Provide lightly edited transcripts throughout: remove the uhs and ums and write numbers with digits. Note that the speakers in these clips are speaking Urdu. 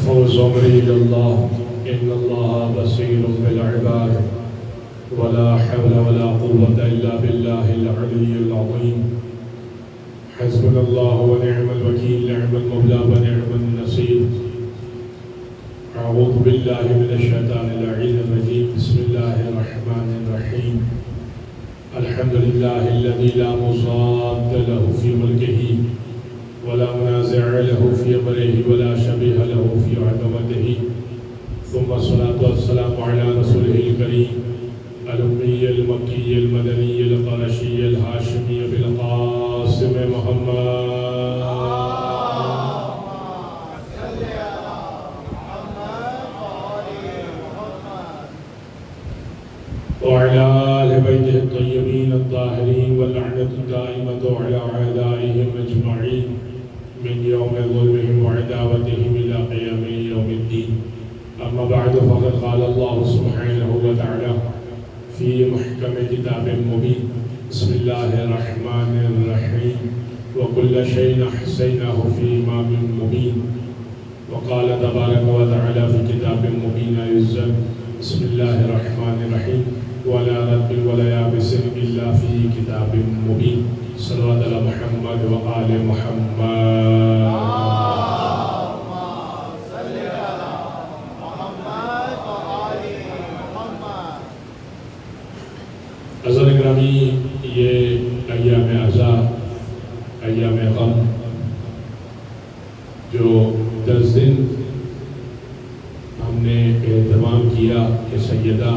فوز أمري إلى الله إن الله بصير بالعباد ولا حول ولا قوة إلا بالله العلي العظيم حسبنا الله ونعم الوكيل نعم المولى ونعم النصير أعوذ بالله من الشيطان اللعين الرجيم بسم الله الرحمن الرحيم الحمد لله الذي لا مضاد له في ملكه ولا منازع له في أمره ولا شبيه له في عظمته ثم الصلاة والسلام على رسوله الكريم الأمي المكي المدني القرشي الهاشمي بالقاسم محمد وعلى آل بيته الطيبين الطاهرين واللعنة الدائمة على أعدائهم أجمعين من يوم ظلمهم وعداوتهم إلى قيام يوم الدين أما بعد فقد قال الله سبحانه وتعالى في محكم كتاب مبين بسم الله الرحمن الرحيم وكل شيء أحصيناه في إمام مبين وقال تبارك وتعالى في كتاب مبين أيضا بسم الله الرحمن الرحيم ولا رب ولا يابس إلا في كتاب مبين صلوات على محمد وآل محمد حضرات گرامی، یہ ایام عزا ایام غم جو 10 دن ہم نے اہتمام کیا کہ سیدہ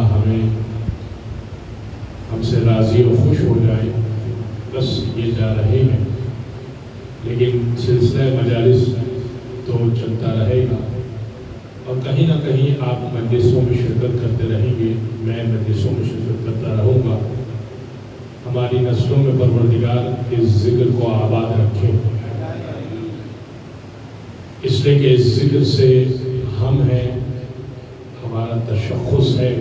ہم سے راضی و خوش ہو جائیں، بس یہ جا رہے ہیں، لیکن سلسلہ مجالس تو چلتا رہے گا اور کہیں نہ کہیں آپ مجلسوں میں شرکت کرتے رہیں گے، میں مجلسوں میں شرکت کرتا رہوں گا۔ ہماری نسلوں میں پروردگار اس ذکر کو آباد رکھے، اس لیے کہ اس ذکر سے ہم ہیں، ہمارا تشخص ہے،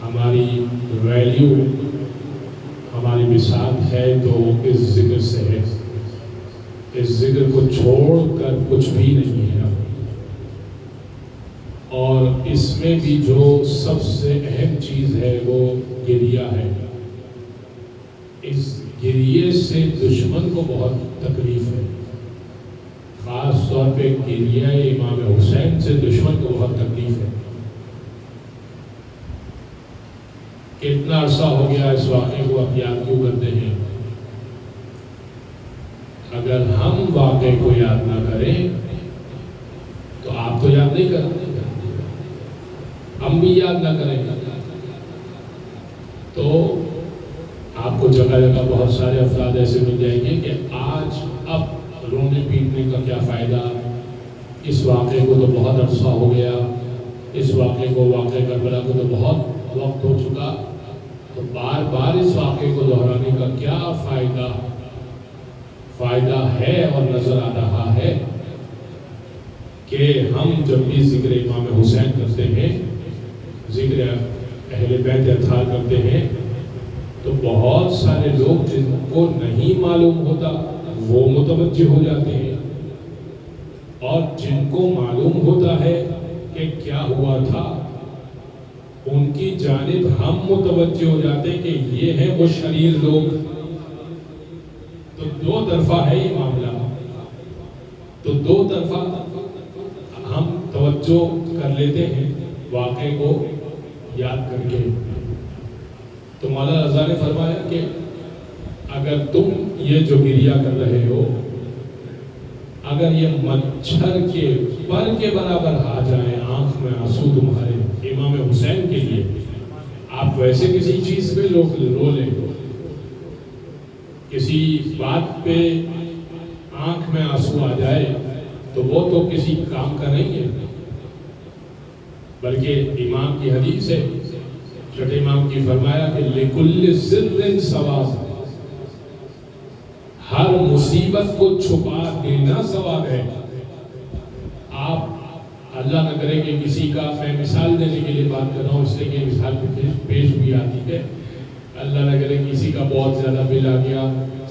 ہماری ویلیو، ہماری بساط ہے تو اس ذکر سے ہے۔ اس ذکر کو چھوڑ کر کچھ بھی نہیں ہے، اور اس میں بھی جو سب سے اہم چیز ہے وہ گریہ ہے۔ اس گریے سے دشمن کو بہت تکلیف ہے، خاص طور پہ گریہ امام حسین سے دشمن کو بہت تکلیف ہے۔ کتنا عرصہ ہو گیا اس واقعے کو آپ یاد کیوں کرتے ہیں؟ اگر ہم واقعے کو یاد نہ کریں تو آپ تو یاد نہیں کرتے، ہم بھی یاد نہ کریں تو آپ کو جگہ جگہ بہت سارے افراد ایسے مل جائیں گے کہ آج اب رونے پیٹنے کا کیا فائدہ، اس واقعے کو تو بہت عرصہ ہو گیا، اس واقعے کو واقعہ کربلا کو تو بہت وقت ہو چکا، تو بار بار اس واقعے کو دہرانے کا کیا فائدہ ہے؟ اور نظر آ رہا ہے کہ ہم جب بھی ذکر امام حسین کرتے ہیں، ذکر اہل بیت اطہار کرتے ہیں، تو بہت سارے لوگ جن کو نہیں معلوم ہوتا وہ متوجہ ہو جاتے ہیں، اور جن کو معلوم ہوتا ہے کہ کیا ہوا تھا ان کی جانب ہم متوجہ ہو جاتے ہیں کہ یہ ہیں وہ شریر لوگ۔ تو دو طرفہ ہے یہ معاملہ، تو دو طرفہ ہم توجہ کر لیتے ہیں واقعے کو یاد کر کے۔ تو مولانا رضا نے فرمایا کہ اگر تم یہ جو گریہ کر رہے ہو، اگر یہ مچھر کے پر کے برابر آ جائیں آنکھ میں آنسو تمہارے امام حسین کے لیے، آپ ویسے کسی چیز پہ رو لیں، کسی بات پہ آنکھ میں آنسو آ جائے تو وہ تو کسی کام کا نہیں ہے، بلکہ امام کی حدیث ہے، چھٹے امام کی فرمایا کہ لِكُلِّ سِرٍ ثواب، ہر مصیبت کو چھپا دینا ثواب ہے۔ آپ اللہ نہ کرے کہ کسی کا، میں مثال دینے کے لیے بات کر رہا ہوں اس لیے کہ مثال پیش بھی آتی ہے، اللہ نہ کرے کسی کا بہت زیادہ بل آ گیا،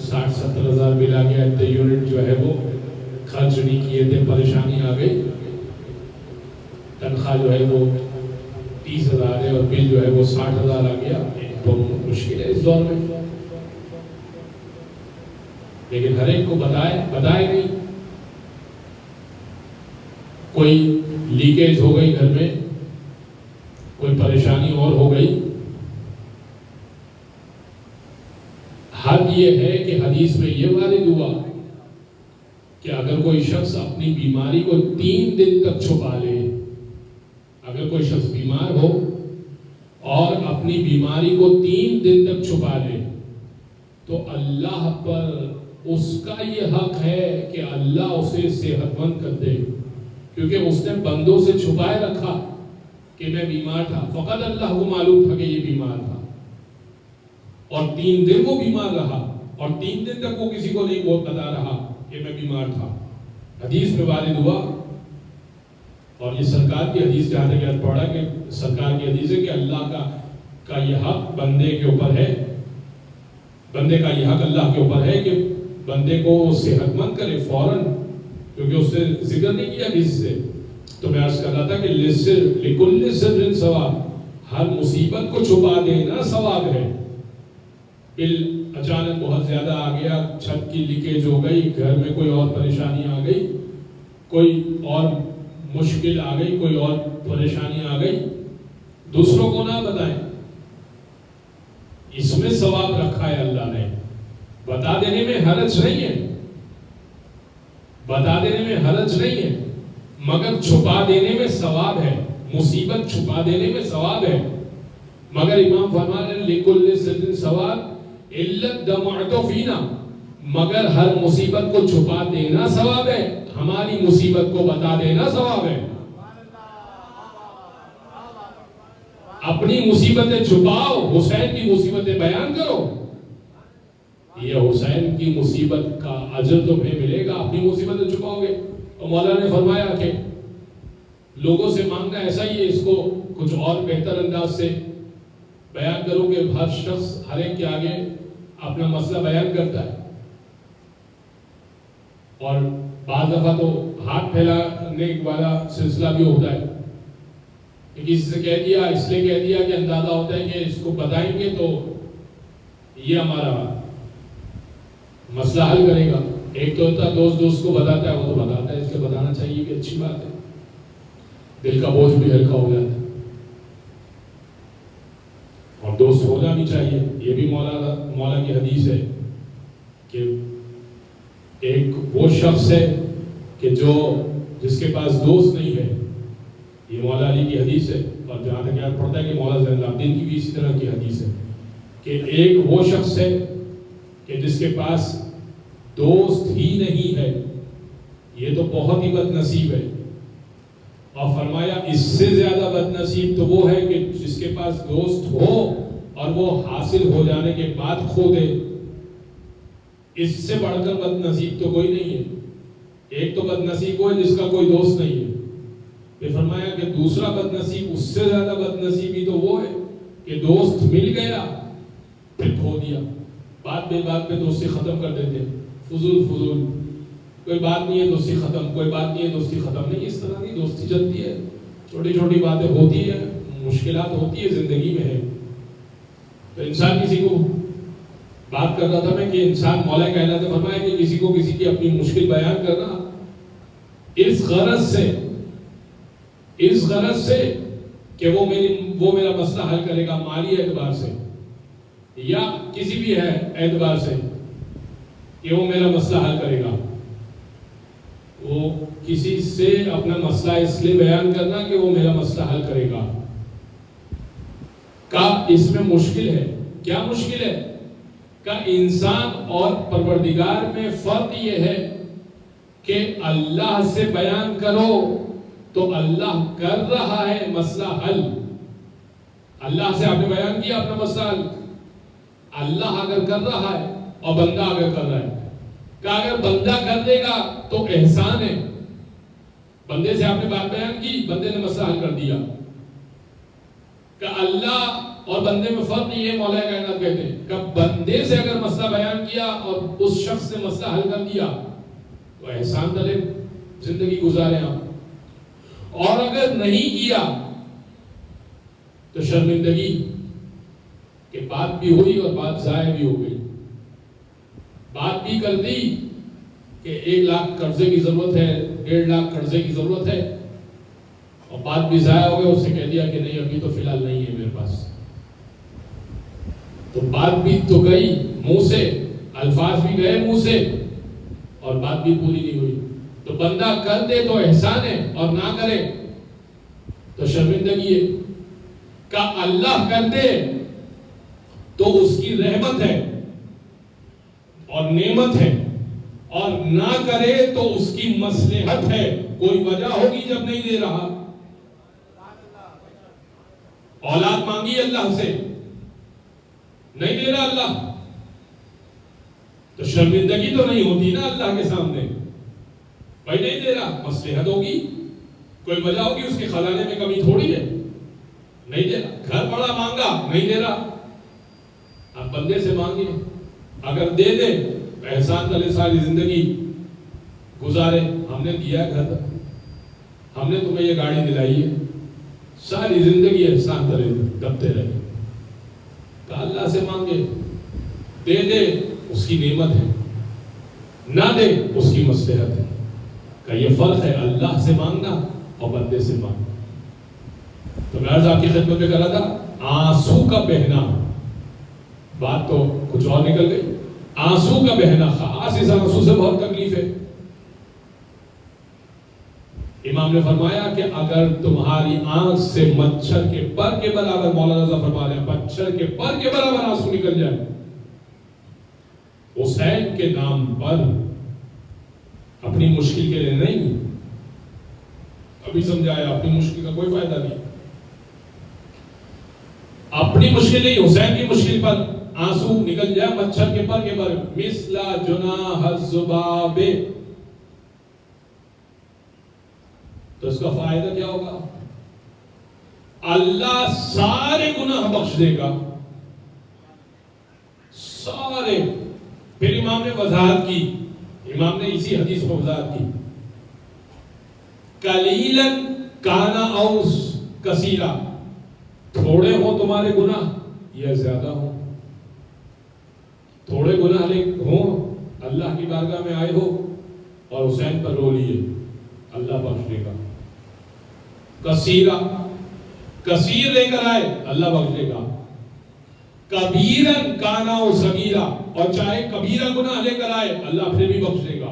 60-70 ہزار بل آ گیا، اتنے یونٹ جو ہے وہ خرچ نہیں کیے تھے، پریشانی آ گئی، تنخواہ جو ہے وہ 30,000 ہے اور بل جو ہے وہ 60,000 آ گیا، بہت مشکل ہے اس دور میں. لیکن ہر ایک کو بتائے نہیں. کوئی لیکیج ہو گئی گھر میں، کوئی پریشانی اور ہو گئی. حد یہ ہے کہ حدیث میں یہ وارد ہوا کہ اگر کوئی شخص اپنی بیماری کو 3 دن تک چھپا لے، اگر کوئی شخص بیمار ہو اور اپنی بیماری کو 3 دن تک چھپا لے تو اللہ پر اس کا یہ حق ہے کہ اللہ اسے صحت مند کر دے، کیونکہ اس نے بندوں سے چھپائے رکھا کہ میں بیمار تھا. فقط اللہ کو معلوم تھا کہ یہ بیمار تھا، اور 3 دن وہ بیمار رہا، اور 3 دن تک وہ کسی کو نہیں بتا رہا کہ میں بیمار تھا. حدیث میں وارد ہوا، اور یہ سرکار کی حدیث جہاں تک یاد پڑا کہ سرکار کی حدیث ہے کہ اللہ کا یہ حق بندے کے اوپر ہے، بندے کا یہ حق اللہ کے اوپر ہے کہ بندے کو صحت مند کرے فوراً، کیونکہ اس نے ذکر نہیں کیا حدیث سے. تو میں عرض کر رہا تھا کہ لکل سر ثواب، ہر مصیبت کو چھپا دینا ثواب ہے. بل اچانک بہت زیادہ آ گیا، چھت کی لیکیج ہو گئی، گھر میں کوئی اور پریشانی آ گئی، کوئی اور مشکل آ گئی، کوئی اور پریشانی آ گئی، دوسروں کو نہ بتائیں. اس میں ثواب رکھا ہے اللہ نے. بتا دینے میں حرج نہیں ہے، بتا دینے میں حرج نہیں ہے، مگر چھپا دینے میں ثواب ہے. مصیبت چھپا دینے میں ثواب ہے، مگر امام فرما رہے ہیں لکل سر ثواب الا الدمعۃ فینا، مگر ہر مصیبت کو چھپا دینا ثواب ہے، ہماری مصیبت کو بتا دینا ثواب ہے. اپنی مصیبتیں چھپاؤ، حسین کی مصیبتیں بیان کرو. یہ حسین کی مصیبت کا اجر تمہیں ملے گا. اپنی مصیبتیں چھپاؤ گے. اور مولانا نے فرمایا کہ لوگوں سے مانگنا ایسا ہی ہے، اس کو کچھ اور بہتر انداز سے بیان کرو کہ ہر شخص ہر ایک کے آگے اپنا مسئلہ بیان کرتا ہے. اور بعض دفعہ تو ہاتھ پھیلانے والا سلسلہ بھی ہوتا ہے کہ کسی سے کہہ دیا، اس لیے کہہ دیا کہ اندازہ ہوتا ہے کہ اس کو بتائیں گے تو یہ ہمارا مسئلہ حل کرے گا. ایک تو ہوتا ہے دوست کو بتاتا ہے، وہ تو بتاتا ہے، اس لیے بتانا چاہیے کہ اچھی بات ہے، دل کا بوجھ بھی ہلکا ہو جاتا ہے. اور دوست ہونا بھی چاہیے. یہ بھی مولا کی حدیث ہے کہ ایک وہ شخص ہے کہ جس کے پاس دوست نہیں ہے. یہ مولا علی کی حدیث ہے، اور جہاں تک یاد پڑتا ہے کہ مولا زین العابدین کی بھی اسی طرح کی حدیث ہے کہ ایک وہ شخص ہے کہ جس کے پاس دوست ہی نہیں ہے، یہ تو بہت ہی بد نصیب ہے. اور فرمایا اس سے زیادہ بد نصیب تو وہ ہے کہ جس کے پاس دوست ہو اور وہ حاصل ہو جانے کے بعد کھو دے. اس سے بڑھ کر بد نصیب تو کوئی نہیں ہے. ایک تو بد نصیب وہ ہے جس کا کوئی دوست نہیں ہے. پھر فرمایا کہ دوسرا بد نصیب، اس سے زیادہ بد نصیبی تو وہ ہے کہ دوست مل گیا پھر کھو دیا. بات پہ دوستی ختم کر دیتے، فضول کوئی بات نہیں ہے دوستی ختم، کوئی بات نہیں ہے دوستی ختم. نہیں، اس طرح نہیں دوستی چلتی ہے. چھوٹی چھوٹی باتیں ہوتی ہیں، مشکلات ہوتی ہے زندگی میں ہے. تو انسان کسی کو بات کر رہا تھا میں کہ انسان مولا کائنات نے فرمایا کہ کسی کو کسی کی اپنی مشکل بیان کرنا اس غرض سے کہ وہ میرا مسئلہ حل کرے گا مالی اعتبار سے یا کسی بھی اعتبار سے کہ وہ میرا مسئلہ حل کرے گا. وہ کسی سے اپنا مسئلہ اس لیے بیان کرنا کہ وہ میرا مسئلہ حل کرے گا کا اس میں مشکل ہے. کیا مشکل ہے؟ کہ انسان اور پروردگار میں فرق یہ ہے کہ اللہ سے بیان کرو تو اللہ کر رہا ہے مسئلہ حل. اللہ سے آپ نے بیان کیا اپنا مسئلہ حل. اللہ اگر کر رہا ہے اور بندہ اگر کر رہا ہے، کہ اگر بندہ کر دے گا تو احسان ہے. بندے سے آپ نے بات بیان کی، بندے نے مسئلہ حل کر دیا. کہ اللہ اور بندے میں فرق یہ مولا کائنات کہتے ہیں کہ بندے سے اگر مسئلہ بیان کیا اور اس شخص نے مسئلہ حل کر دیا تو احسان طلب زندگی گزارے آپ. اور اگر نہیں کیا تو شرمندگی کہ بات بھی ہوئی اور بات ضائع بھی ہو گئی. بات بھی کر دی کہ 1 لاکھ قرضے کی ضرورت ہے, 1.5 لاکھ قرضے کی ضرورت ہے, اور بات بھی ضائع ہو گئی. اس سے کہہ دیا کہ نہیں ابھی تو فی الحال نہیں ہے میرے پاس. تو بات بھی تو گئی منہ سے, الفاظ بھی گئے منہ سے, اور بات بھی پوری نہیں ہوئی. تو بندہ کر دے تو احسان ہے, اور نہ کرے تو شرمندگی ہے. کہ اللہ کر دے تو اس کی رحمت ہے اور نعمت ہے, اور نہ کرے تو اس کی مصلحت ہے. کوئی وجہ ہوگی جب نہیں دے رہا. اولاد مانگی اللہ سے, نہیں دے رہا اللہ, تو شرمندگی تو نہیں ہوتی نا اللہ کے سامنے. بھائی نہیں دے رہا, مصلحت ہوگی, کوئی وجہ ہوگی, اس کے خزانے میں کمی تھوڑی ہے. نہیں دے رہا, گھر بڑا مانگا نہیں دے رہا. اب بندے سے مانگے, اگر دے دے احسان تلے ساری زندگی گزارے. ہم نے دیا گھر, ہم نے تمہیں یہ گاڑی دلائی ہے, ساری زندگی احسان تلے دبتے رہے. کہ اللہ سے مانگے, دے دے اس کی نعمت ہے, نہ دے اس کی مصلحت ہے. کہ یہ فرق ہے اللہ سے مانگنا اور بندے سے مانگنا. تو میں عرض آپ کی خدمت میں کر رہا تھا, آنسو کا بہنا, بات تو کچھ اور نکل گئی. آنسو کا بہنا, خاص اس آنسو سے بہت تکلیف ہے. امام نے فرمایا کہ اگر تمہاری آنکھ سے مچھر کے پر کے برابر, مولانا رضا فرما رہے ہیں, مچھر کے پر کے برابر آنسو نکل جائے حسین کے نام پر, اپنی مشکل کے لیے نہیں, ابھی سمجھایا اپنی مشکل کا کوئی فائدہ نہیں, اپنی مشکل نہیں, حسین کی مشکل پر آنسو نکل جائے مچھر کے پر کے بر, مثلا جناح الذباب, تو اس کا فائدہ کیا ہوگا؟ اللہ سارے گناہ بخش دے گا, سارے. پھر امام نے وضاحت کی, امام نے اسی حدیث کو وضاحت کی, قلیلاً کان او کثیرا, تھوڑے ہوں تمہارے گناہ یا زیادہ ہوں. تھوڑے گناہ ہوں, اللہ کی بارگاہ میں آئے ہو اور حسین پر رو لیے, اللہ بخش دے گا. کثیرا, کثیر لے کر آئے اللہ بخش دے گا. کبیرن کانا و صغیرا, اور چاہے کبیرہ گناہ لے کر آئے اللہ پھر بھی بخش دے گا,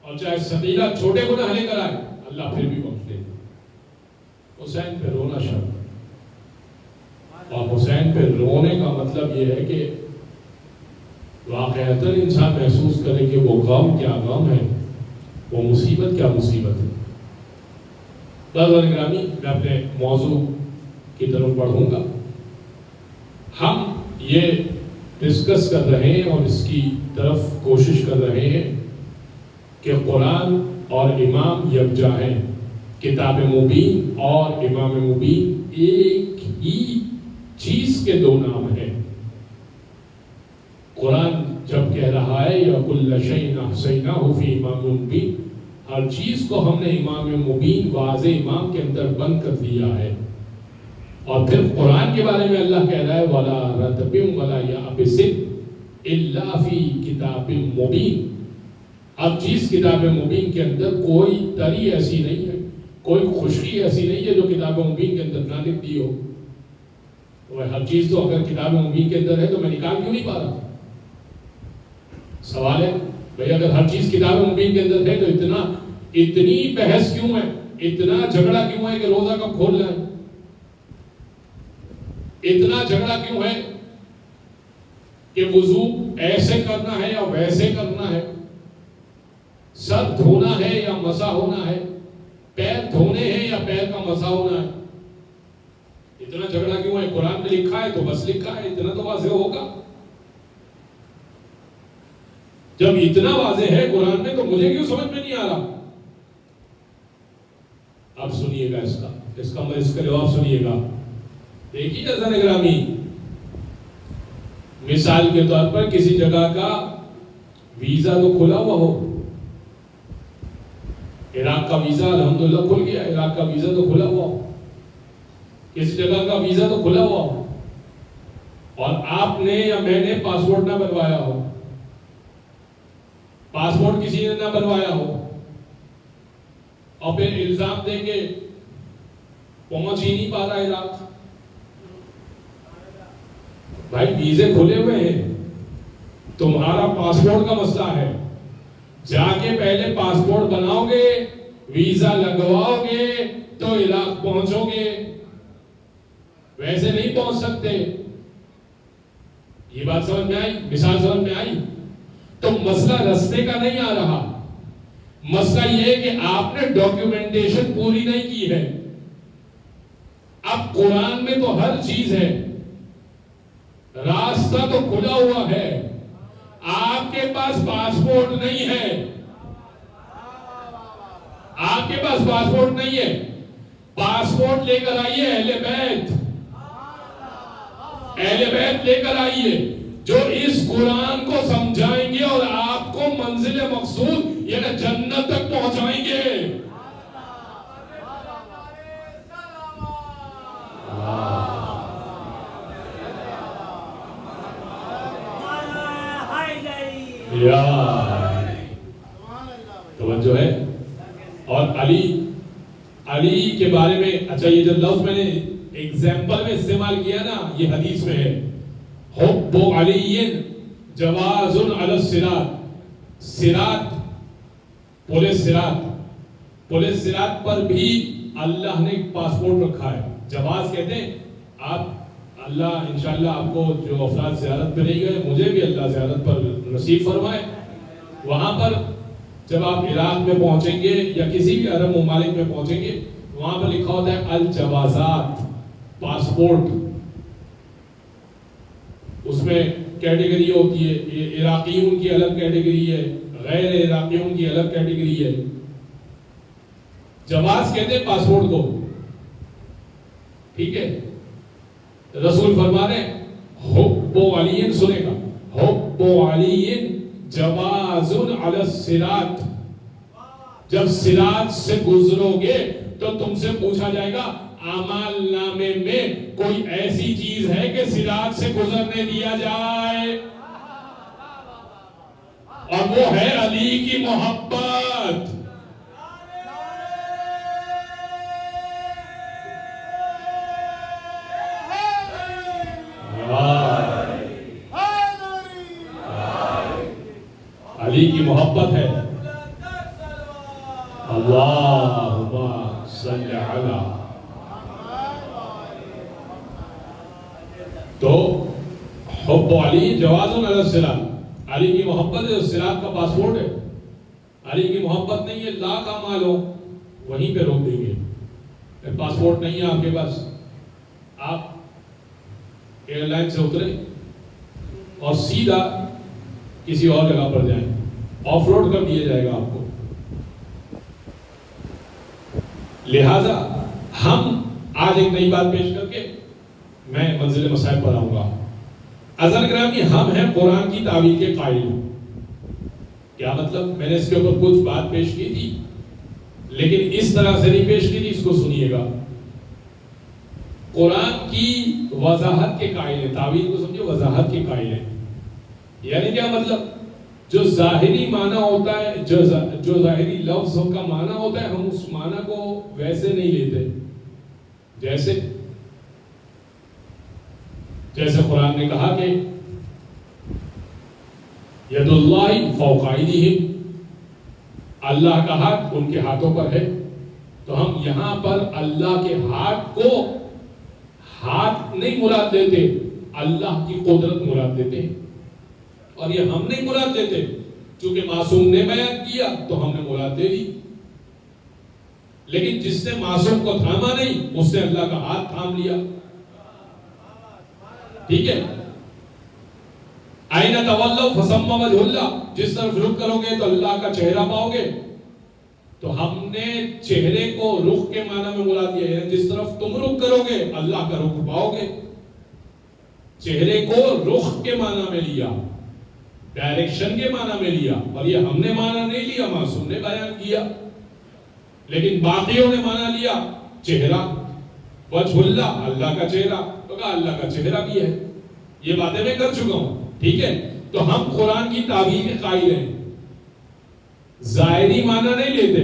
اور چاہے صغیرہ چھوٹے گناہ لے کر آئے اللہ پھر بھی بخش دے گا. حسین پہ رونا شرط, اور حسین پہ رونے کا مطلب یہ ہے کہ واقعتاً انسان محسوس کرے کہ وہ غم کیا غم ہے, وہ مصیبت کیا مصیبت ہے. ناظرین گرامی, میں اپنے موضوع کی طرف بڑھوں گا. ہم یہ ڈسکس کر رہے ہیں اور اس کی طرف کوشش کر رہے ہیں کہ قرآن اور امام یکجا ہیں. کتاب مبین اور امام مبین ایک ہی چیز کے دو نام ہیں. قرآن جب کہہ رہا ہے یا کل شیء احصیناہ فی امام مبین, ہر چیز کو ہم نے امام مبین واضح امام کے اندر بند کر دیا ہے. اور پھر قرآن کے بارے میں اللہ کہہ رہا ہے وَلَا رَتْبٍ وَلَا يَابِسٍ إِلَّا فِي كِتَابٍ مُبِينٍ. ہر چیز کتاب مبین کے اندر, کوئی تری ایسی نہیں ہے, کوئی خشکی ایسی نہیں ہے جو کتاب مبین کے اندر نہ لکھ دی ہو. ہر چیز تو اگر کتاب مبین کے اندر ہے تو میں نکال کیوں نہیں پا رہا؟ سوال ہے بھئی, اگر ہر چیز کتاب مبین کے اندر ہے تو اتنی بحث کیوں ہے, اتنا جھگڑا کیوں ہے کہ روزہ کب کھولنا ہے, اتنا جھگڑا کیوں ہے کہ وضو ایسے کرنا ہے یا ویسے کرنا ہے, سر دھونا ہے یا مسح ہونا ہے, پیر دھونے ہیں یا پیر کا مسح ہونا ہے. اتنا جھگڑا کیوں ہے؟ قرآن میں لکھا ہے تو بس لکھا ہے, اتنا تو واضح ہوگا. جب اتنا واضح ہے قرآن میں تو مجھے کیوں سمجھ میں نہیں آ رہا؟ اب سنیے گا اس کا جواب سنیے گا. دیکھیے عزیزان گرامی, مثال کے طور پر کسی جگہ کا ویزا تو کھلا ہوا ہو, عراق کا ویزا الحمدللہ کھل گیا، عراق کا ویزا تو کھلا ہوا ہو، کسی جگہ کا ویزا تو کھلا ہوا ہو، اور آپ نے یا میں نے پاسپورٹ نہ بنوایا ہو، پاسپورٹ کسی نے نہ بنوایا ہو، اور پھر الزام دیں گے پہنچ ہی نہیں پا رہا عراق۔ بھائی ویزے کھلے ہوئے ہیں، تمہارا پاسپورٹ کا مسئلہ ہے، جا کے پہلے پاسپورٹ بناؤ گے، ویزا لگواؤ گے تو عراق پہنچو گے، ویسے نہیں پہنچ سکتے۔ یہ بات سمجھ میں آئی؟ مثال سمجھ میں آئی؟ تو مسئلہ رستے کا نہیں آ رہا، مسئلہ یہ ہے کہ آپ نے ڈاکیومنٹیشن پوری نہیں کی ہے۔ اب قرآن میں تو ہر چیز ہے، راستہ تو کھلا ہوا ہے، آپ کے پاس پاسپورٹ نہیں ہے، آپ کے پاس پاسپورٹ نہیں ہے، پاسپورٹ لے کر آئیے، اہل بیت، اہل بیت لے کر آئیے جو اس قرآن کو سمجھائیں گے اور آپ کو منزل مقصود یعنی جنت تک پہنچائیں گے۔ توجہ ہے۔ اور علی کے بارے میں، اچھا یہ جو لفظ میں نے ایگزامپل میں استعمال کیا نا، یہ حدیث میں ہے، حب علی جواز علی الصراط، صراط، پولیس صراط پر بھی اللہ نے پاسپورٹ رکھا ہے، جواز کہتے ہیں۔ آپ اللہ انشاءاللہ آپ کو جو افراد زیارت پہ نہیں گئے، مجھے بھی اللہ زیارت پر نصیب فرمائے، وہاں پر جب آپ عراق میں پہنچیں گے یا کسی بھی عرب ممالک میں پہنچیں گے، وہاں پر لکھا ہوتا ہے الجوازات، پاسپورٹ، اس میں کیٹیگری ہوتی ہے، عراقیوں کی الگ کیٹیگری ہے، غیر عراقیوں کی الگ کیٹیگری ہے۔ جواز کہتے ہیں پاسپورٹ کو، ٹھیک ہے۔ رسول فرما رہے ہیں حب علی، سنے گا، حب علی جواز علی الصراط، جب صراط سے گزرو گے تو تم سے پوچھا جائے گا اعمال نامے میں کوئی ایسی چیز ہے کہ صراط سے گزرنے دیا جائے، اور وہ ہے علی کی محبت۔ علی کی محبت ہے، اللہم صلی علی۔ تو حب علی جواز علی الصراط، علی کی محبت ہے، صراط کا پاسپورٹ ہے۔ علی کی محبت نہیں ہے، لاکھ اعمال ہو وہیں پہ روک دیں گے۔ پاسپورٹ نہیں ہے آپ کے پاس، آپ ایئر لائن سے اترے اور سیدھا کسی اور جگہ پر جائیں، آف روڈ کر دیا جائے گا آپ کو۔ لہذا ہم آج ایک نئی بات پیش کر کے میں منزل مصائب پر آؤں گا۔ عزیزان گرامی، ہم ہیں قرآن کی تعویل کے قائل۔ کیا مطلب؟ میں نے اس کے اوپر کچھ بات پیش کی تھی، لیکن اس طرح سے نہیں پیش کی تھی، اس کو سنیے گا۔ قرآن کی وضاحت کے قائل ہیں، تعویل کو سمجھے، وضاحت کے قائل ہیں۔ یعنی کیا مطلب؟ جو ظاہری معنی ہوتا ہے، جو ظاہری لفظ کا معنی ہوتا ہے، ہم اس معنی کو ویسے نہیں لیتے، جیسے قرآن نے کہا کہ ید اللہ فوق ایدیہم، اللہ کا ہاتھ ان کے ہاتھوں پر ہے۔ تو ہم یہاں پر اللہ کے ہاتھ کو ہاتھ نہیں مراد دیتے، اللہ کی قدرت مراد دیتے ہیں، اور یہ ہم نہیں مراد دیتے، چونکہ معصوم نے بیان کیا تو ہم نے مراد دے دی۔ لیکن جس نے معصوم کو تھاما نہیں، اس نے اللہ کا ہاتھ تھام لیا، ٹھیک ہے۔ آئین تولوا فثم وجہ اللہ، جس طرف رخ کرو گے تو اللہ کا چہرہ پاؤ گے۔ تو ہم نے چہرے کو رخ کے معنی میں مراد دیا ہے، جس طرف تم رخ کرو گے اللہ کا رخ پاؤ گے۔ چہرے کو رخ کے معنی میں لیا، ڈائریکشن کے معنی میں لیا، اور یہ ہم نے معنی نہیں لیا، معصوم نے بیان کیا۔ لیکن باقیوں نے مانا لیا چہرہ، وجہ اللہ، اللہ کا چہرہ، تو کہا اللہ کا چہرہ بھی ہے. یہ باتیں میں کر چکا ہوں، ٹھیک ہے. تو ہم قرآن کی تعبیر کے قائل ہیں، ظاہری معنی نہیں لیتے،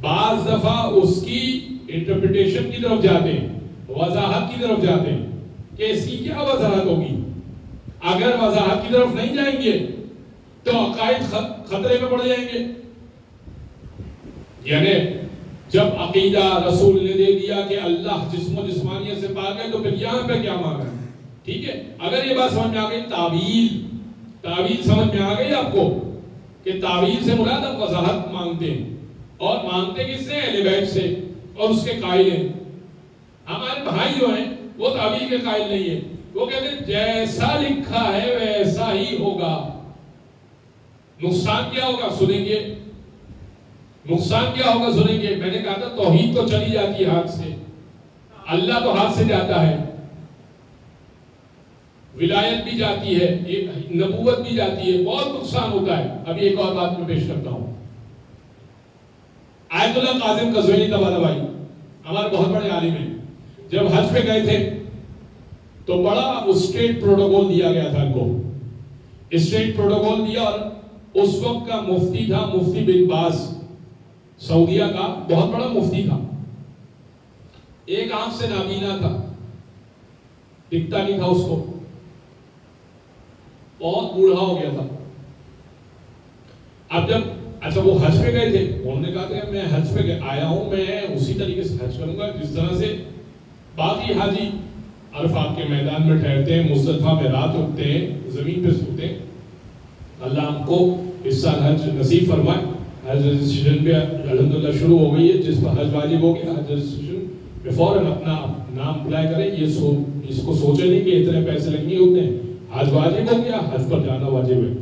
بعض دفعہ اس کی انٹرپریٹیشن کی طرف جاتے ہیں، وضاحت کی طرف جاتے ہیں کہ اس کی کیا وضاحت ہوگی. اگر وضاحت کی طرف نہیں جائیں گے تو عقائد خطرے میں پڑ جائیں گے. یعنی جب عقیدہ رسول نے دے دیا کہ اللہ جسم و جسمانیت سے پاک ہے، تو پھر یہاں پہ کیا مانگا ہے؟ ٹھیک ہے. اگر یہ بات سمجھ میں آ گئی، تعویل سمجھ میں آ گئی آپ کو کہ تعویل سے مراد ہم وضاحت مانگتے ہیں، اور مانگتے کس سے؟ اہل بیت سے، اور اس کے قائل ہیں. ہمارے بھائی جو ہیں وہ تعویل کے قائل نہیں ہیں، وہ کہتے ہیں جیسا لکھا ہے ویسا ہی ہوگا. نقصان کیا ہوگا؟ سنیں گے. نقصان کیا ہوگا؟ سنیں گے. میں نے کہا تھا توحید تو چلی جاتی ہے ہاتھ سے، اللہ تو ہاتھ سے جاتا ہے، ولایت بھی جاتی ہے، نبوت بھی جاتی ہے، بہت نقصان ہوتا ہے. ابھی ایک اور بات میں پیش کرتا ہوں. آیت اللہ قاسم قزوینی طباطبائی ہمارے بہت بڑے عالم ہیں، جب حج پہ گئے تھے تو بڑا اسٹیٹ پروٹوکول دیا گیا تھا ان کو. اسٹیٹ پروٹوکول دیا، اور اس وقت کا مفتی تھا مفتی بن باز، سعودیہ کا بہت بڑا مفتی تھا. ایک آنکھ سے نابینا تھا، دکھتا نہیں تھا اس کو، بہت بوڑھا ہو گیا تھا. اب جب اچھا وہ حج پہ گئے تھے، انہوں نے کہا کہ میں حج پہ آیا ہوں، میں اسی طریقے سے حج کروں گا جس طرح سے باقی حاجی عرفات کے میدان میں ٹھہرتے ہیں، مزدلفہ میں رات رکتے ہیں، زمین پہ سوتے ہیں. اللہ ہم کو اس سال حج نصیب فرمائے. حج رجسٹریشن بھی الحمدللہ شروع ہو گئی ہے. جس پر حج واجب ہو گیا حج رجسٹریشن میں فوراً اپنا نام اپلائی کریں. اس کو سوچے نہیں کہ اتنے پیسے لگیں ہوتے ہیں. حج واجب ہو گیا، حج پر جانا واجب ہے.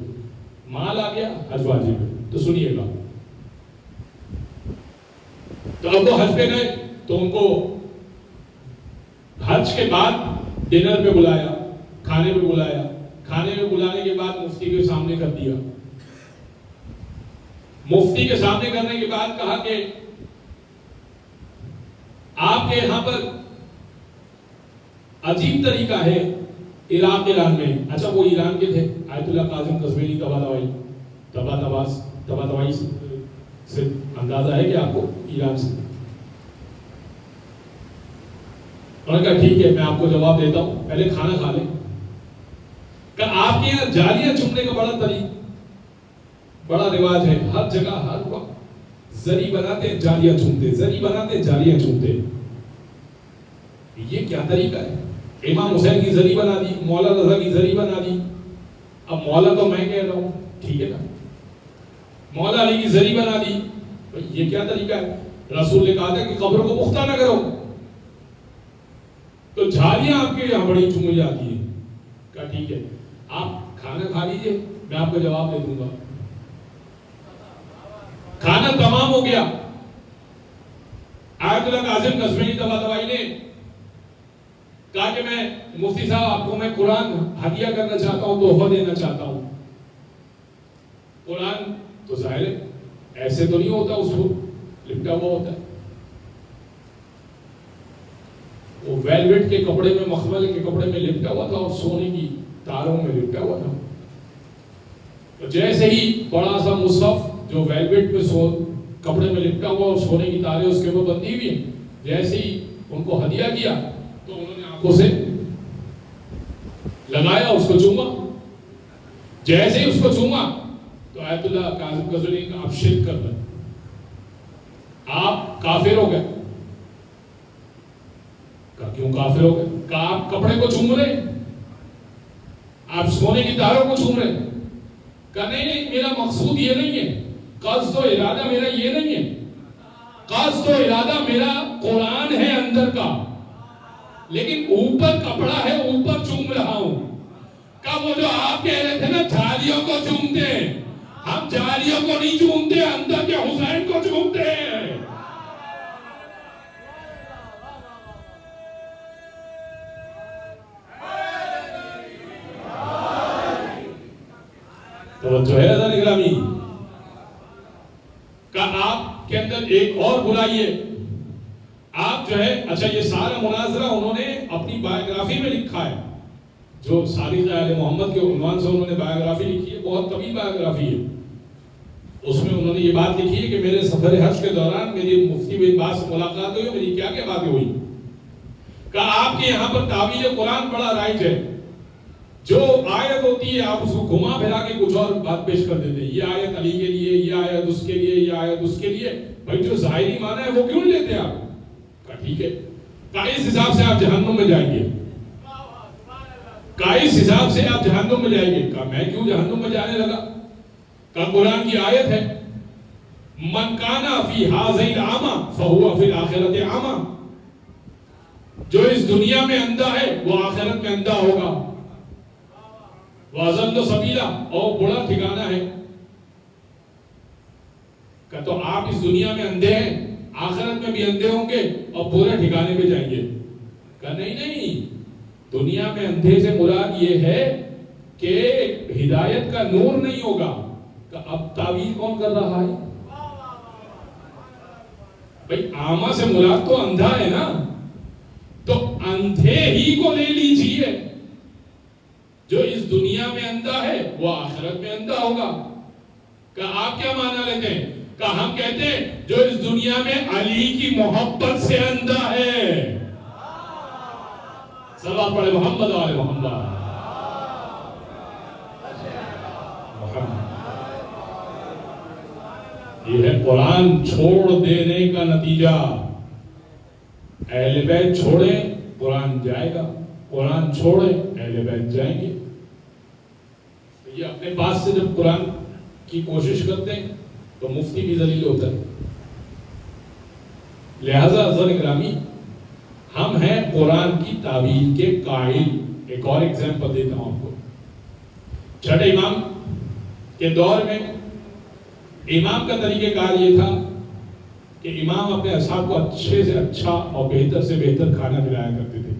مال آ گیا، حج واجب ہے. تو سنیے گا، تو اب وہ حج پہ گئے تو ان کو حج کے بعد ڈنر پہ بلایا، کھانے پہ بلایا. کھانے پہ بلانے کے بعد مفتی کے سامنے کر دیا. مفتی کے سامنے کرنے کے بعد کہا کہ آپ کے یہاں پر عجیب طریقہ ہے ایران میں. اچھا وہ ایران کے تھے، آیت اللہ قاسم قزوینی طباطبائی سے اندازہ ہے کہ آپ کو ایران سے. انہوں نے کہا ٹھیک ہے میں آپ کو جواب دیتا ہوں، پہلے کھانا کھا لیں. کہ آپ کے یہاں جالیاں چننے کا بڑا رواج ہے. ہر جگہ ہر وقت زری بناتے جالیاں چنتے، زری بناتے جالیاں چنتے. یہ کیا طریقہ ہے؟ امام حسین کی زری بنا دی، مولا رضا کی زری بنا دی. اب مولا تو میں کہہ رہا ہوں، ٹھیک ہے نا، مولا علی کی زری بنا دی. یہ کیا طریقہ ہے؟ رسول نے کہا تھا کہ قبر کو پختہ نہ کرو. تو جھالیاں آپ کے یہاں بڑی چنی جاتی ہیں. کہا ٹھیک ہے آپ کھانا کھا لیجئے، میں آپ کو جواب دے دوں گا. کھانا تمام ہو گیا. آیت اللہ قاسم قزوینی طباطبائی نے کہا کہ میں مفتی صاحب آپ کو میں قرآن ہدیہ کرنا چاہتا ہوں، تحفہ دینا چاہتا ہوں. قرآن تو ظاہر ہے ایسے تو نہیں ہوتا، اس کو لپٹا ہوا ہوتا ہے. وہ ویلویٹ کے کپڑے میں، مخمل کے کپڑے میں لپٹا ہوا تھا، اور سونے کی تاروں میں لپٹا ہوا تھا. تو جیسے ہی بڑا سا مصحف جو ویلویٹ میں کپڑے میں لپٹا ہوا اور سونے کی تاریں اس کے اوپر بندھی ہوئی ہیں، جیسے ہی ان کو ہدیہ کیا تو انہوں نے آنکھوں سے لگایا، اس کو چوما. جیسے ہی اس کو چوما تو آیت اللہ قاسم قزوینی کا آپ شرک کر رہے، آپ کافر ہو گئے. کہا کیوں کافر ہو گئے؟ کہا آپ کپڑے کو چوم رہے، آپ سونے کی تاروں کو چوم رہے. کہا نہیں میرا مقصود یہ نہیں ہے، قصد و ارادہ میرا یہ نہیں ہے. قصد و ارادہ میرا قرآن ہے اندر کا، لیکن اوپر کپڑا ہے، اوپر چوم رہا ہوں. کہ وہ جو آپ کہہ رہے تھے نا جھالیوں کو چومتے ہیں، ہم جھالیوں کو نہیں چومتے، اندر کے حسین کو چومتے ہیں. توجہ ہے رضا نگرامی. کہ آپ کے اندر ایک اور برائی ہے، آپ جو ہے اچھا یہ سارا مناظرہ انہوں نے اپنی بایوگرافی میں لکھا ہے، جو ساری آل محمد کے عنوان سے انہوں نے بایوگرافی لکھی ہے، بہت طویل بایوگرافی ہے، اس میں انہوں نے یہ بات لکھی ہے کہ میرے سفر حج کے دوران میری مفتی بن باز سے ملاقات ہوئی، میری کیا کیا باتیں ہوئی، کہا آپ کے یہاں پر تعویل قرآن بڑا رائج ہے، جو آیت ہوتی ہے آپ اس کو گھما پھرا کے کچھ اور بات پیش کر دیتے ہیں، یہ آیت علی کے لیے، یہ آیت اس کے لیے، یہ آیت اس کے لیے، بھائی جو ظاہری معنی ہے وہ کیوں نہیں لیتے آپ؟ کہا ٹھیک ہے، کہا اس حساب سے آپ جہنم میں جائیں گے، کہا اس حساب سے آپ جہنم میں جائیں گے، کہا میں کیوں جہنم میں جانے لگا؟ کہا قرآن کی آیت ہے من کانا فی ھذین اعمی فہو فی الآخرۃ اعمی، جو اس دنیا میں اندھا ہے وہ آخرت میں اندھا ہوگا، وَأَضَلُّ سَبِيلًا، اور بڑا ٹھکانہ ہے، کہ تو آپ اس دنیا میں اندھے ہیں، آخرت میں بھی اندھے ہوں گے اور برے ٹھکانے پہ جائیں گے، کہا نہیں، دنیا میں اندھے سے مراد یہ ہے کہ ہدایت کا نور نہیں ہوگا، کہ اب تعویل کون کر رہا ہے؟ بھئی اعمیٰ سے مراد تو اندھا ہے نا، تو اندھے ہی کو لے لیجئے، جو اس دنیا میں اندھا ہے وہ آخرت میں اندھا ہوگا، کہ آپ کیا معنی لیتے ہیں؟ کہ ہم کہتے ہیں جو اس دنیا میں علی کی محبت سے اندھا ہے، صلوات پڑھے محمد و آل محمد، یہ ہے قرآن چھوڑ دینے کا نتیجہ، اہل بیت چھوڑیں قرآن جائے گا، قرآن چھوڑیں اہل بیت جائیں گے، یہ اپنے پاس سے جب قرآن کی کوشش کرتے ہیں تو مفتی بھی ذلیل ہوتا ہے، لہذا عزیزان گرامی ہم ہیں قرآن کی تعویل کے قائل۔ ایک اور ایگزامپل دیتا ہوں آپ کو، چھٹے امام کے دور میں امام کا طریقہ کار یہ تھا کہ امام اپنے اصحاب کو اچھے سے اچھا اور بہتر سے بہتر کھانا کھلایا کرتے تھے،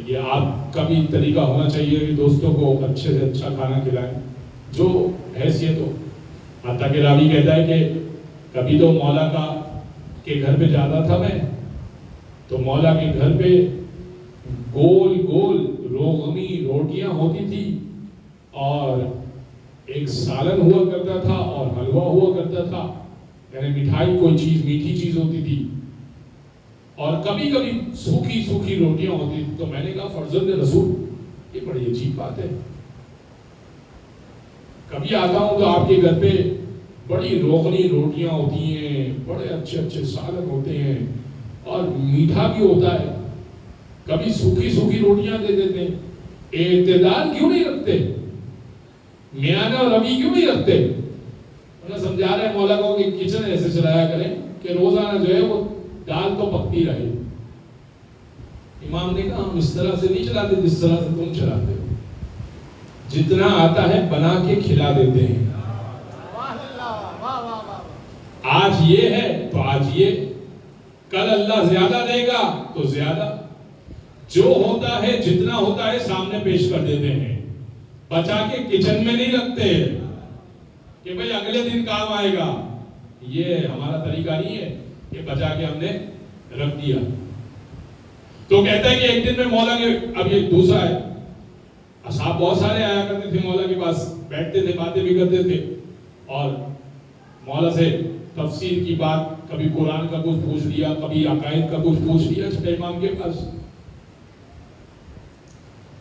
یہ آپ کا بھی طریقہ ہونا چاہیے کہ دوستوں کو اچھے سے اچھا کھانا کھلائیں، جو حیثیت ہو۔ حتیٰ کہ راوی کہتا ہے کہ کبھی تو مولا کے گھر پہ جاتا تھا میں، تو مولا کے گھر پہ گول گول روغنی روٹیاں ہوتی تھی، اور ایک سالن ہوا کرتا تھا اور حلوہ ہوا کرتا تھا، یعنی مٹھائی کوئی چیز میٹھی چیز ہوتی تھی، اور کبھی کبھی سوکھی سوکھی روٹیاں ہوتی تھی۔ تو میں نے کہا فرزند رسول یہ بڑی عجیب بات ہے، کبھی آتا ہوں تو آپ کے گھر پہ بڑی روغنی روٹیاں ہوتی ہیں، بڑے اچھے اچھے سالن ہوتے ہیں اور میٹھا بھی ہوتا ہے، کبھی سوکھی سوکھی روٹیاں دے دیتے ہیں، اعتدال کیوں نہیں رکھتے؟ میانہ اور روی کیوں نہیں رکھتے؟ انہیں سمجھا رہے ہیں مولا کو کہ کچن ایسے چلایا کریں کہ روزانہ جو ہے وہ دال تو پکتی رہے۔ امام نے کہا ہم اس طرح سے نہیں چلاتے جس طرح سے تم چلاتے ہو، جتنا آتا ہے بنا کے کھلا دیتے ہیں، آج یہ ہے تو آج یہ، کل اللہ زیادہ دے گا تو زیادہ، جو ہوتا ہے جتنا ہوتا ہے سامنے پیش کر دیتے ہیں، بچا کے کچن میں نہیں رکھتے کہ بھئی اگلے دن کام آئے گا، یہ ہمارا طریقہ نہیں ہے کہ بچا کے ہم نے رکھ دیا۔ تو کہتا ہے کہ ایک دن میں مولا کے، اب یہ دوسرا ہے، اصحاب بہت سارے آیا کرتے تھے مولا کے پاس، بیٹھتے تھے باتیں بھی کرتے تھے، اور مولا سے تفسیر کی بات، کبھی قرآن کا کچھ پوچھ لیا، کبھی عقائد کا کچھ پوچھ لیا چھٹے امام کے پاس۔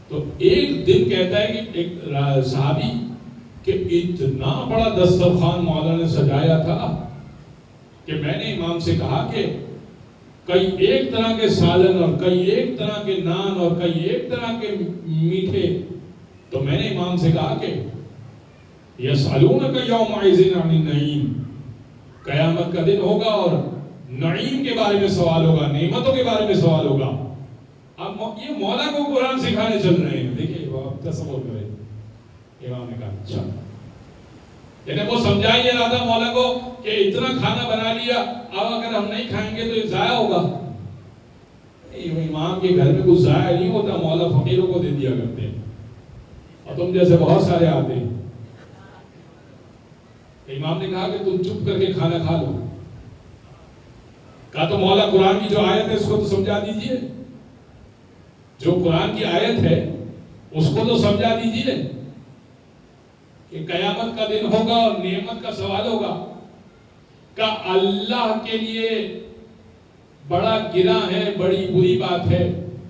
تو ایک دن کہتا ہے کہ ایک صحابی کہ اتنا بڑا دسترخوان مولا نے سجایا تھا کہ میں نے امام سے کہا کہ کئی ایک طرح کے سالن اور کئی ایک طرح کے نان اور کئی ایک طرح کے میٹھے، تو میں نے امام سے کہا کہ یسألونک یومئذ عن النعیم، قیامت کا دن ہوگا اور نعیم کے بارے میں سوال ہوگا، نعمتوں کے بارے میں سوال ہوگا۔ اب یہ مولا کو قرآن سکھانے چل رہے ہیں، دیکھیں وہ آپ تصور کریں۔ امام نے کہا اچھا، یعنی وہ سمجھا یہ رہا تھا مولا کو کہ اتنا کھانا بنا لیا، اب اگر ہم نہیں کھائیں گے تو یہ ضائع ہوگا۔ امام کے گھر میں کچھ ضائع نہیں ہوتا، مولا فقیروں کو دے دیا کرتے ہیں، اور تم جیسے بہت سارے آتے ہیں۔ امام نے کہا کہ تم چپ کر کے کھانا کھا لو. کہا تو مولا قرآن کی جو آیت ہے اس کو تو سمجھا دیجئے. جو قرآن کی آیت ہے اس کو تو سمجھا دیجئے کہ قیامت کا دن ہوگا اور نعمت کا سوال ہوگا. کہ اللہ کے لیے بڑا گناہ ہے, بڑی بری بات ہے,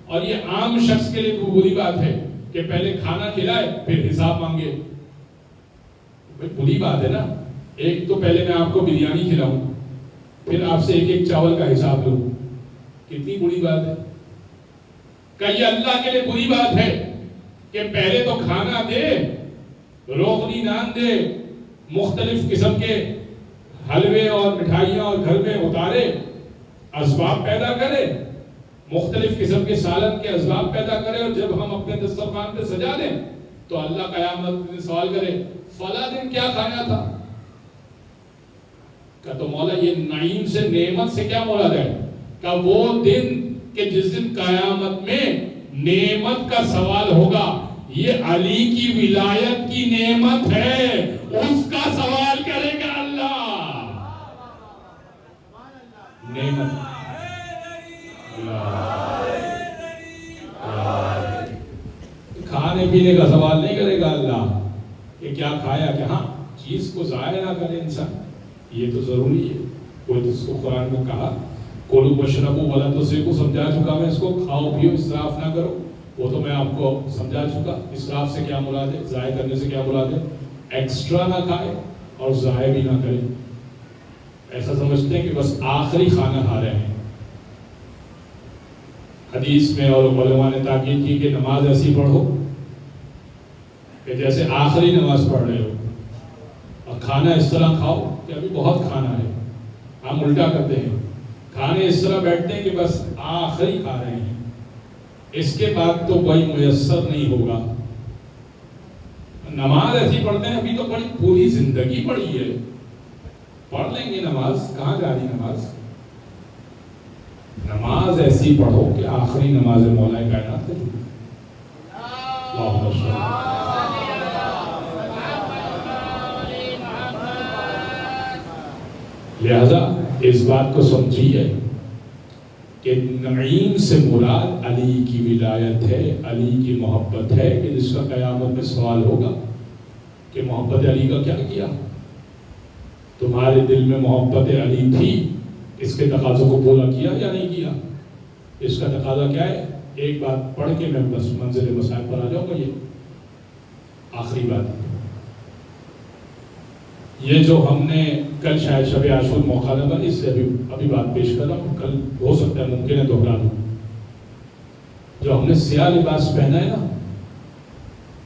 اور یہ عام شخص کے لیے بری بات ہے کہ پہلے کھانا کھلائے پھر حساب مانگے. بری بات ہے نا. ایک تو پہلے میں آپ کو بریانی کھلاؤں پھر آپ سے ایک ایک چاول کا حساب لوں. کتنی بری بات ہے. کہ یہ اللہ کے لیے بری بات ہے کہ پہلے تو کھانا دے, روغنی نان دے, مختلف قسم کے حلوے اور مٹھائیاں اور گھر میں اتارے, اسباب پیدا کرے, مختلف قسم کے سالن کے اسباب پیدا کرے, اور جب ہم اپنے دسترخوان پہ سجا دیں تو اللہ قیامت میں سوال کرے فلاں دن کیا کھایا تھا. کہ تو مولا یہ نعیم سے, نعمت سے کیا مراد ہے؟ کہ وہ دن کہ جس دن قیامت میں نعمت کا سوال ہوگا. یہ علی کی ولایت کی نعمت ہے, اس کا سوال کرے گا اللہ. نعمت کھانے پینے کا سوال نہیں کرے گا اللہ کہ کیا کھایا, کہ ہاں چیز کو ضائع نہ کرے انسان, یہ تو ضروری ہے. کوئی تو اس کو قرآن میں کہا کولو بشربو ولا تسرفو, سمجھا چکا میں اس کو, کھاؤ پیو اسراف نہ کرو, وہ تو میں آپ کو سمجھا چکا. اسراف سے کیا مراد ہے, ضائع کرنے سے کیا مراد ہے؟ ایکسٹرا نہ کھائے اور ضائع بھی نہ کرے. ایسا سمجھتے ہیں کہ بس آخری کھانا کھا رہے ہیں. حدیث میں اور علماء نے تاکید کی کہ نماز ایسی پڑھو کہ جیسے آخری نماز پڑھ رہے ہو, اور کھانا اس طرح کھاؤ کہ ابھی بہت کھانا ہے. ہم الٹا کرتے ہیں, کھانے اس طرح بیٹھتے ہیں کہ بس آخری کھا رہے ہیں, اس کے بعد تو کوئی میسر نہیں ہوگا. نماز ایسی پڑھتے ہیں, ابھی تو بڑی پوری زندگی پڑھی ہے, پڑھ لیں گے نماز, کہاں جا رہی نماز. نماز ایسی پڑھو کہ آخری نماز مولا کائنات ہے. لہذا اس بات کو سمجھیے کہ نعیم سے مراد علی کی ولایت ہے, علی کی محبت ہے, کہ جس کا قیامت میں سوال ہوگا کہ محبت علی کا کیا کیا. تمہارے دل میں محبت علی تھی, اس کے تقاضوں کو پورا کیا یا نہیں کیا. اس کا تقاضا کیا ہے؟ ایک بات پڑھ کے میں بس منزل مسائل پر آ جاؤں گا. یہ آخری بات ہے. یہ جو ہم نے کل شاید شب عاشور موقع لگا, اس سے ابھی بات پیش کر رہا ہوں, کل ہو سکتا ہے ممکن ہے دوہرا دوں. جو ہم نے سیاہ لباس پہنا ہے نا,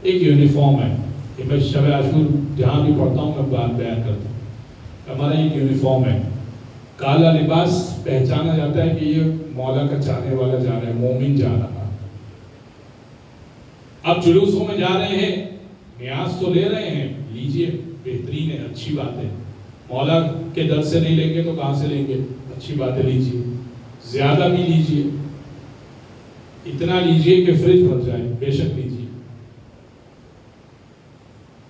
ایک یونیفارم ہے. کہ میں شب عاشور جہاں بھی پڑھتا ہوں میں بات بیان کرتا ہوں, ہمارا ایک یونیفارم ہے. کالا لباس پہچانا جاتا ہے کہ یہ مولا کا چاہنے والا جا رہا ہے, مومن جا رہا. اب جلوسوں میں جا رہے ہیں, نیاز تو لے رہے ہیں, لیجئے, بہترین ہے, اچھی بات ہے. مولا کے در سے نہیں لیں گے تو کہاں سے لیں گے؟ اچھی بات ہے, لیجئے, زیادہ بھی لیجئے, اتنا لیجئے کہ فریج بھر جائے, بے شک لیجئے.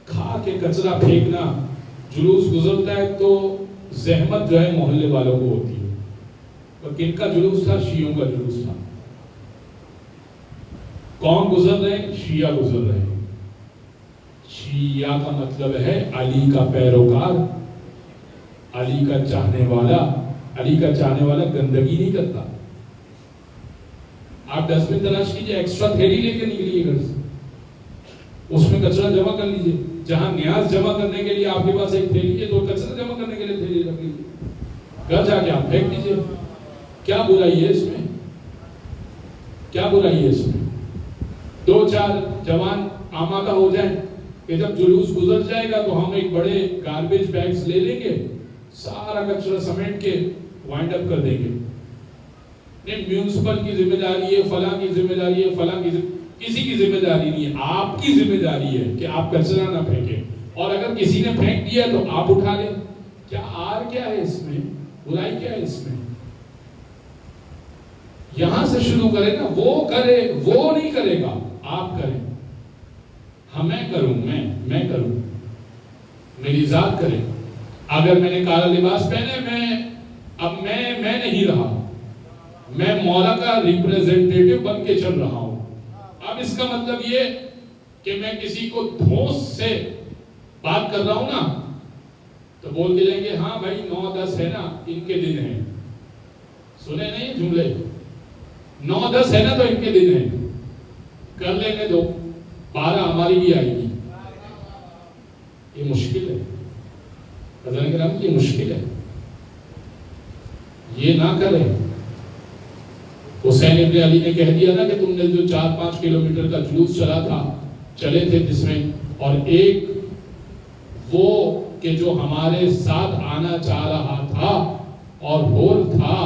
کھا کے کچرا پھینکنا, جلوس گزرتا ہے تو زحمت جو ہے محلے والوں کو ہوتی ہے. اور کن کا جلوس تھا؟ شیعوں کا جلوس تھا. کون گزر رہے ہیں؟ شیعہ گزر رہے ہیں. شیعہ کا مطلب ہے علی کا پیروکار, علی کا چاہنے والا. علی کا چاہنے والا گندگی نہیں کرتا. آپ ڈسٹ بن تلاش کیجئے, ایکسٹرا تھیلی لے کے نکلیے گھر سے, اس میں کچرا جمع کر لیجئے. جہاں نیاز جمع کرنے کے لیے آپ کے پاس ایک تھیلی ہے, تو کچرا جمع کرنے کے لیے تھیلی رکھ لیجئے, گھر جا کے آپ پھینک دیجئے. کیا برائی ہے اس میں؟ کیا برائی ہے اس میں؟ دو چار جوان آمادہ ہو جائیں کہ جب جلوس گزر جائے گا تو ہم ایک بڑے گاربیج بیگز لے لیں گے, سارا کچرا سمیٹ کے وائنڈ اپ کر دیں گے. نہیں, میونسپل کی ذمہ داری ہے, فلاں کی ذمہ داری ہے, فلاں کی کسی کی ذمہ داری نہیں ہے. آپ کی ذمہ داری ہے کہ آپ کچرا نہ پھینکیں, اور اگر کسی نے پھینک دیا تو آپ اٹھا لیں. کیا آر کیا ہے اس میں؟ برائی کیا ہے اس میں؟ یہاں سے شروع کرے نا, وہ کرے, وہ نہیں کرے گا, آپ کریں. ہاں میں کروں, میں کروں, میری ذات کرے. اگر میں نے کالا لباس پہنے اب میں نہیں رہا، میں مولا کا ریپریزنٹیٹیو بن کے چل رہا ہوں۔ اب اس کا مطلب یہ کہ میں کسی کو دھوس سے بات کر رہا ہوں نا تو بول کے جائیں گے ہاں بھائی 9-10 ہے نا ان کے دن ہیں، سنے نہیں جملے، 9-10 ہے نا تو ان کے دن ہیں، کر لیں گے 12 ہماری بھی آئے گی۔ یہ مشکل ہے حضرت کرام، یہ مشکل ہے، یہ نہ کریں۔ حسین ابن علی نے کہہ دیا نا کہ تم نے جو 4-5 کلومیٹر کا جلوس چلے تھے جس میں، اور ایک وہ کہ جو ہمارے ساتھ آنا چاہ رہا تھا اور ہول تھا،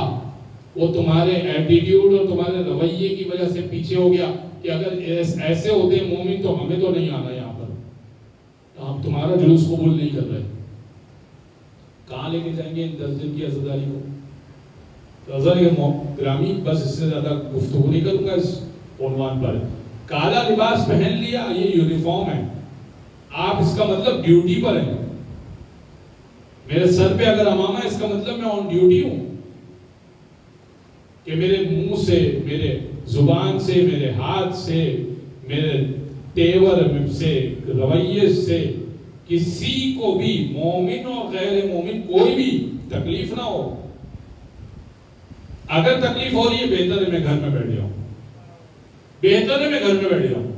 وہ تمہارے ایٹیٹیوڈ اور تمہارے رویے کی وجہ سے پیچھے ہو گیا کہ اگر ایسے ہوتے مومن تو ہمیں تو نہیں آنا یہاں پر، ہم تمہارا جلوس قبول نہیں کر رہے۔ کہاں لے کے جائیں گے ان 10 دن کی عزاداری کو؟ تو حضرت گرامی بس اس سے زیادہ گفتگو نہیں کروں گا اس عنوان پر۔ کالا لباس پہن لیا، یہ یونیفارم ہے، آپ اس کا مطلب ڈیوٹی پر ہیں۔ میرے سر پہ اگر امامہ ہے اس کا مطلب میں آن ڈیوٹی ہوں، کہ میرے منہ سے، میرے زبان سے، میرے ہاتھ سے، میرے تیور سے، رویے سے کسی کو بھی، مومن اور غیر مومن کوئی بھی تکلیف نہ ہو۔ اگر تکلیف ہو رہی ہے بہتر ہے میں گھر میں بیٹھ جاؤں، بہتر ہے میں گھر میں بیٹھ جاؤں۔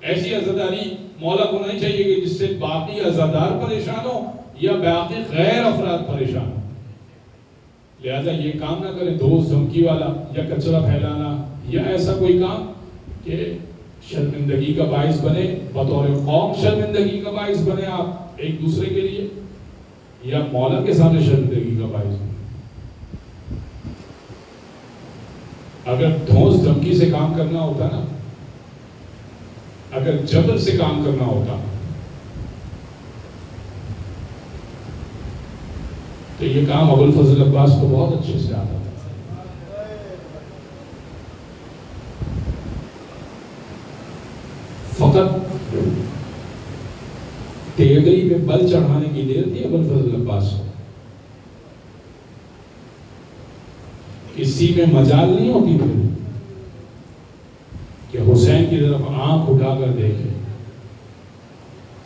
ایسی عزاداری مولا کو نہیں چاہیے کہ جس سے باقی عزادار پریشان ہو یا باقی غیر افراد پریشان ہو۔ لہذا یہ کام نہ کریں دوست دھمکی والا یا کچرا پھیلانا یا ایسا کوئی کام کہ شرمندگی کا باعث بنے، بطور قوم شرمندگی کا باعث بنے آپ ایک دوسرے کے لیے، یا مولا کے سامنے شرمندگی کا باعث بنے۔ اگر دھوس دھمکی سے کام کرنا ہوتا نا، اگر جبر سے کام کرنا ہوتا تو یہ کام ابوالفضل عباس کو بہت اچھے سے آتا تھا۔ فقط تیغی پہ بل چڑھانے کی دیر تھی ابوالفضل عباس کو، کسی میں مجال نہیں ہوتی پھر کہ حسین کی طرف آنکھ اٹھا کر دیکھے،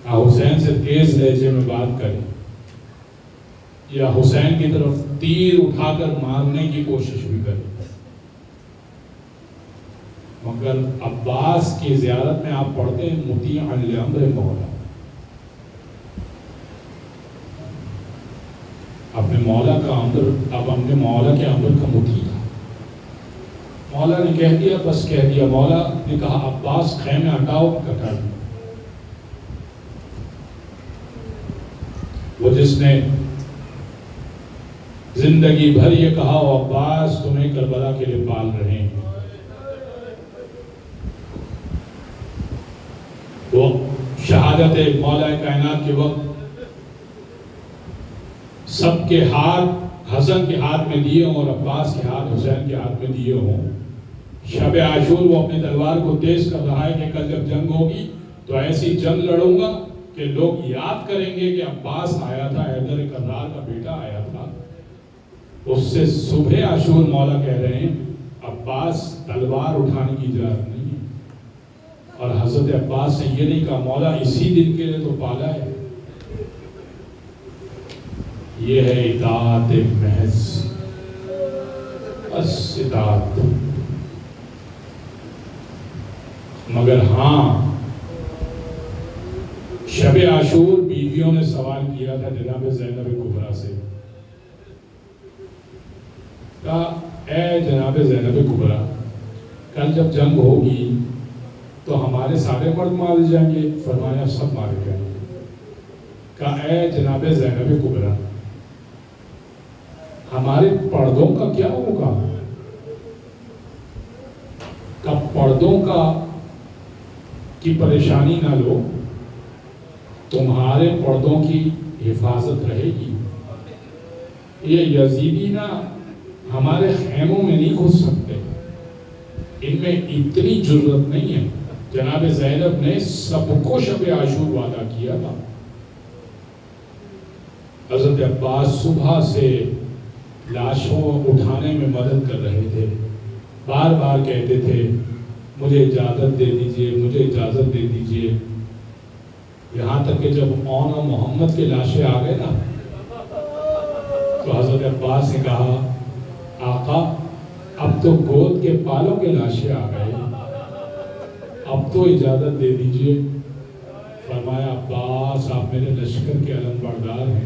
حسین سے تیز لہجے میں بات کرے، یا حسین کی طرف تیر اٹھا کر مارنے کی کوشش بھی کرے۔ مگر عباس کی زیارت میں آپ پڑھتے ہیں مطیعا لامر مولا، اپنے مولا کا امر، اب اپنے مولا کے امر کا مطیع تھا۔ مولا نے کہہ دیا بس کہہ دیا، مولا نے کہا عباس خیمے ہٹاؤ، ہٹا دیا۔ وہ جس نے زندگی بھر یہ کہا وہ عباس تمہیں کربلا کے لیے پال رہے ہیں، وہ شہادت مولا کائنات کے وقت سب کے ہاتھ حسن کے ہاتھ میں دیے ہوں اور عباس کے ہاتھ حسین کے ہاتھ میں دیے ہوں۔ شب عاشور وہ اپنے تلوار کو تیز کر رہا ہے کہ کل جب جنگ ہوگی تو ایسی جنگ لڑوں گا کہ لوگ یاد کریں گے کہ عباس آیا تھا، حیدر کرار کا بیٹا آیا تھا۔ اس سے صبح عاشور مولا کہہ رہے ہیں عباس تلوار اٹھانے کی اجازت نہیں ہے، اور حضرت عباس نے یہ نہیں کہا مولا اسی دن کے لیے تو پالا ہے۔ یہ ہے اطاعت محض، بس اطاعت۔ مگر ہاں شب عاشور بیویوں نے سوال کیا تھا جناب زینب کبریٰ سے، کہا اے جناب زینب کبریٰ کل جب جنگ ہوگی تو ہمارے سارے مرد مارے جائیں گے؟ فرمایا سب مارے جائیں گے۔ کہا اے جناب زینب کبریٰ ہمارے پردوں کا کیا ہوگا؟ کب پردوں کا کی پریشانی نہ لو، تمہارے پردوں کی حفاظت رہے گی۔ یہ یزیدی نا ہمارے خیموں میں نہیں گھس سکتے، ان میں اتنی جرت نہیں ہے۔ جناب زینب نے سب کو شب عاشور وعدہ کیا تھا، حضرت عباس صبح سے لاشوں اٹھانے میں مدد کر رہے تھے، بار بار کہتے تھے مجھے اجازت دے دیجئے، مجھے اجازت دے دیجئے، یہاں تک کہ جب مولانا محمد کے لاشیں آ گئے نا تو حضرت عباس نے کہا آقا اب تو گود کے پالوں کے لاشیں آ گئے، اب تو اجازت دے دیجئے۔ فرمایا عباس آپ میرے لشکر کے علم بردار ہیں۔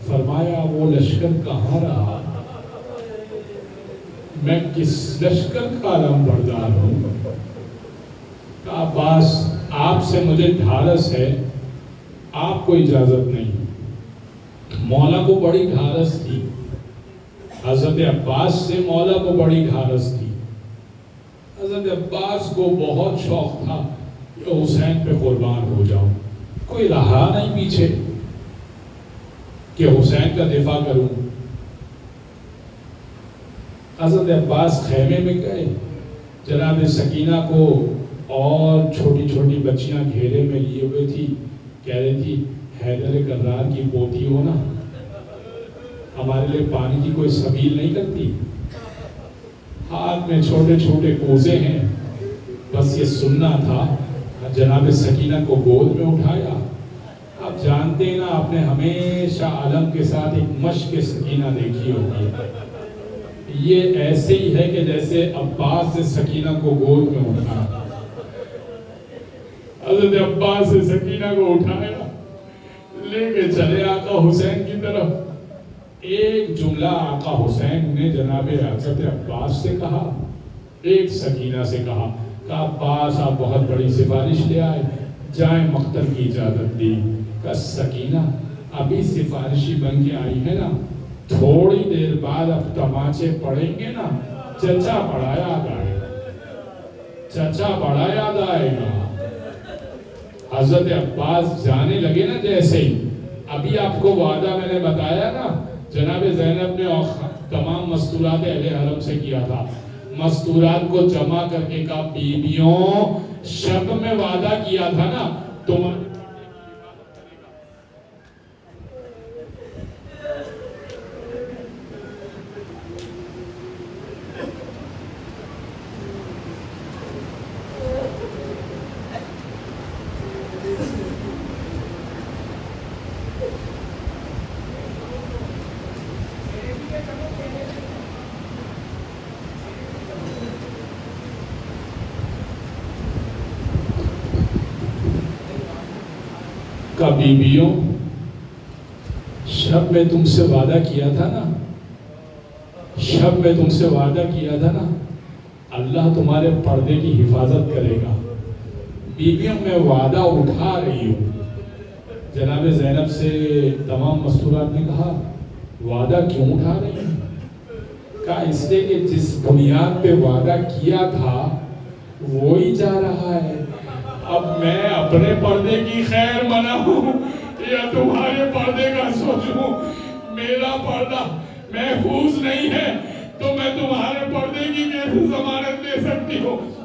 فرمایا وہ لشکر کہاں رہا؟ میں کس لشکر کا علم بردار ہوں؟ کہا عباس آپ سے مجھے ڈھارس ہے، آپ کو اجازت نہیں۔ مولا کو بڑی ڈھارس تھی، حضرت عباس سے مولا کو بڑی ڈھارس تھی۔ حضرت عباس کو بہت شوق تھا کہ حسین پہ قربان ہو جاؤں، کوئی رہا نہیں پیچھے کہ حسین کا دفاع کروں۔ حضرت عباس خیمے میں گئے، جناب سکینہ کو اور چھوٹی چھوٹی بچیاں گھیرے میں لیے ہوئے تھی، کہہ رہی تھی حیدر کرار کی پوتی ہو نا، ہمارے لیے پانی کی کوئی سبیل نہیں کرتی؟ ہاتھ میں چھوٹے چھوٹے کوزے ہیں، بس یہ سننا تھا۔ جناب سکینہ کو گود میں اٹھایا۔ آپ جانتے ہیں نا، آپ نے ہمیشہ عالم کے ساتھ ایک مشق سکینہ دیکھی ہوگی، یہ ایسے ہی ہے کہ جیسے عباس سے سکینہ کو گود میں اٹھایا۔ حضرت عباس سے سکینہ کو اٹھایا، لے کے چلے آقا حسین کی طرف۔ ایک جملہ آقا حسین نے جناب حضرت عباس سے کہا، ایک سکینہ سے کہا کہ عباس آپ بہت بڑی سفارش لے آئے، جائیں مقتل کی اجازت دی۔ کہ سکینہ ابھی سفارشی بن کے آئی ہے نا، تھوڑی دیر بعد اب تماچے پڑیں گے نا، چچا بڑا یاد آئے گا، چچا بڑا یاد آئے گا۔ حضرت عباس جانے لگے نا، جیسے ہی ابھی آپ کو وعدہ میں نے بتایا نا، جناب زینب نے تمام مستورات اہل حرم سے کیا تھا، مستورات کو جمع کر کے کہا بیبیوں شب میں وعدہ کیا تھا نا تمہارے کا بیبیوں شب میں تم سے وعدہ کیا تھا نا، شب میں تم سے وعدہ کیا تھا نا، اللہ تمہارے پردے کی حفاظت کرے گا۔ بیبیوں میں وعدہ اٹھا رہی ہوں۔ جناب زینب سے تمام مستورات نے کہا وعدہ کیوں اٹھا رہی ہیں؟ کہا اس لیے کہ جس بنیاد پہ وعدہ کیا تھا وہی جا رہا ہے، اب میں اپنے پردے کی خیر مناؤں یا تمہارے پردے کا سوچوں؟ میرا پردہ محفوظ نہیں ہے تو میں تمہارے پردے کی کیسے ضمانت دے سکتی ہوں؟